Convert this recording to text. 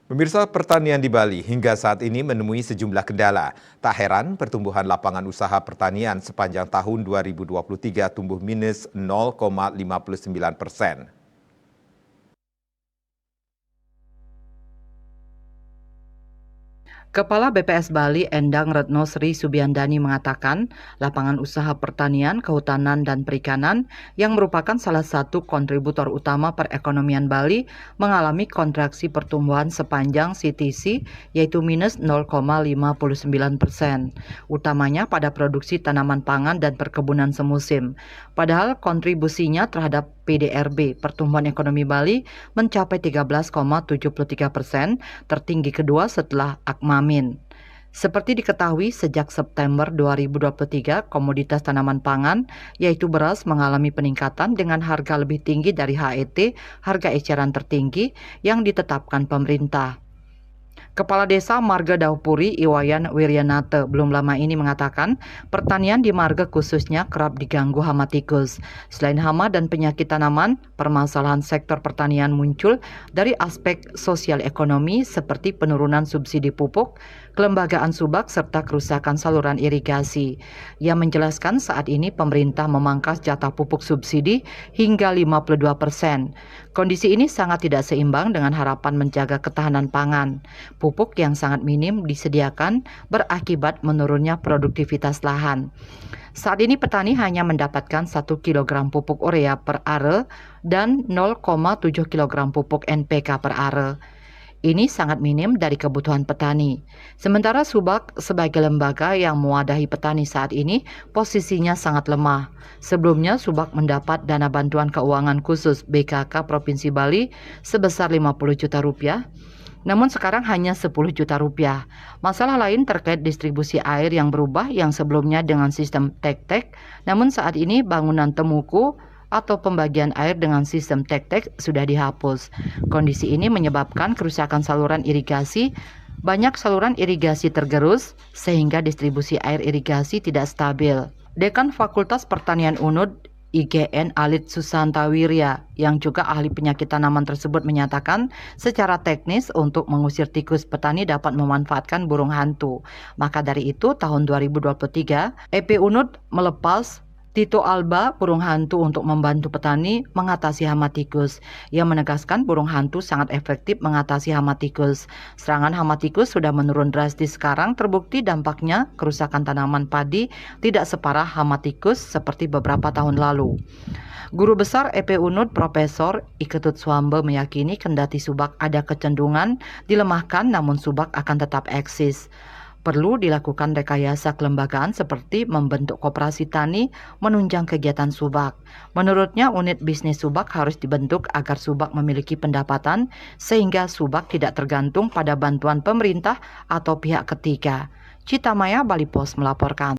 Pemirsa, pertanian di Bali hingga saat ini menemui sejumlah kendala. Tak heran, pertumbuhan lapangan usaha pertanian sepanjang tahun 2023 tumbuh minus 0,59%. Kepala BPS Bali Endang Retno Sri Subiandani mengatakan, lapangan usaha pertanian, kehutanan, dan perikanan yang merupakan salah satu kontributor utama perekonomian Bali mengalami kontraksi pertumbuhan sepanjang CTC yaitu minus 0,59%, utamanya pada produksi tanaman pangan dan perkebunan semusim. Padahal kontribusinya terhadap PDRB, pertumbuhan ekonomi Bali, mencapai 13,73%, tertinggi kedua setelah Akmamin. Seperti diketahui, sejak September 2023, komoditas tanaman pangan, yaitu beras, mengalami peningkatan dengan harga lebih tinggi dari HET, harga eceran tertinggi, yang ditetapkan pemerintah. Kepala Desa Marga Daupuri Iwayan Wiryanate belum lama ini mengatakan pertanian di Marga khususnya kerap diganggu hama tikus. Selain hama dan penyakit tanaman, permasalahan sektor pertanian muncul dari aspek sosial ekonomi seperti penurunan subsidi pupuk, kelembagaan subak, serta kerusakan saluran irigasi. Ia menjelaskan saat ini pemerintah memangkas jatah pupuk subsidi hingga 52%. Kondisi ini sangat tidak seimbang dengan harapan menjaga ketahanan pangan. Pupuk yang sangat minim disediakan berakibat menurunnya produktivitas lahan. Saat ini petani hanya mendapatkan 1 kg pupuk urea per are dan 0,7 kg pupuk NPK per are. Ini sangat minim dari kebutuhan petani. Sementara Subak sebagai lembaga yang mewadahi petani saat ini posisinya sangat lemah. Sebelumnya Subak mendapat dana bantuan keuangan khusus BKK Provinsi Bali sebesar 50 juta rupiah. Namun sekarang hanya 10 juta rupiah. Masalah lain terkait distribusi air yang berubah yang sebelumnya dengan sistem tek-tek, namun saat ini bangunan temuku atau pembagian air dengan sistem tek-tek sudah dihapus. Kondisi ini menyebabkan kerusakan saluran irigasi, banyak saluran irigasi tergerus sehingga distribusi air irigasi tidak stabil. Dekan Fakultas Pertanian UNUD IGN Alit Susantawirya yang juga ahli penyakit tanaman tersebut menyatakan secara teknis untuk mengusir tikus petani dapat memanfaatkan burung hantu. Maka dari itu tahun 2023 EP UNUD melepas Tito Alba, burung hantu untuk membantu petani mengatasi hama tikus. Ia menegaskan burung hantu sangat efektif mengatasi hama tikus. Serangan hama tikus sudah menurun drastis sekarang, terbukti dampaknya kerusakan tanaman padi tidak separah hama tikus seperti beberapa tahun lalu. Guru Besar EP UNUD Profesor Iketut Swambe meyakini kendati Subak ada kecenderungan dilemahkan namun Subak akan tetap eksis. Perlu dilakukan rekayasa kelembagaan seperti membentuk koperasi tani menunjang kegiatan Subak. Menurutnya unit bisnis Subak harus dibentuk agar Subak memiliki pendapatan sehingga Subak tidak tergantung pada bantuan pemerintah atau pihak ketiga. Citamaya Bali Pos melaporkan.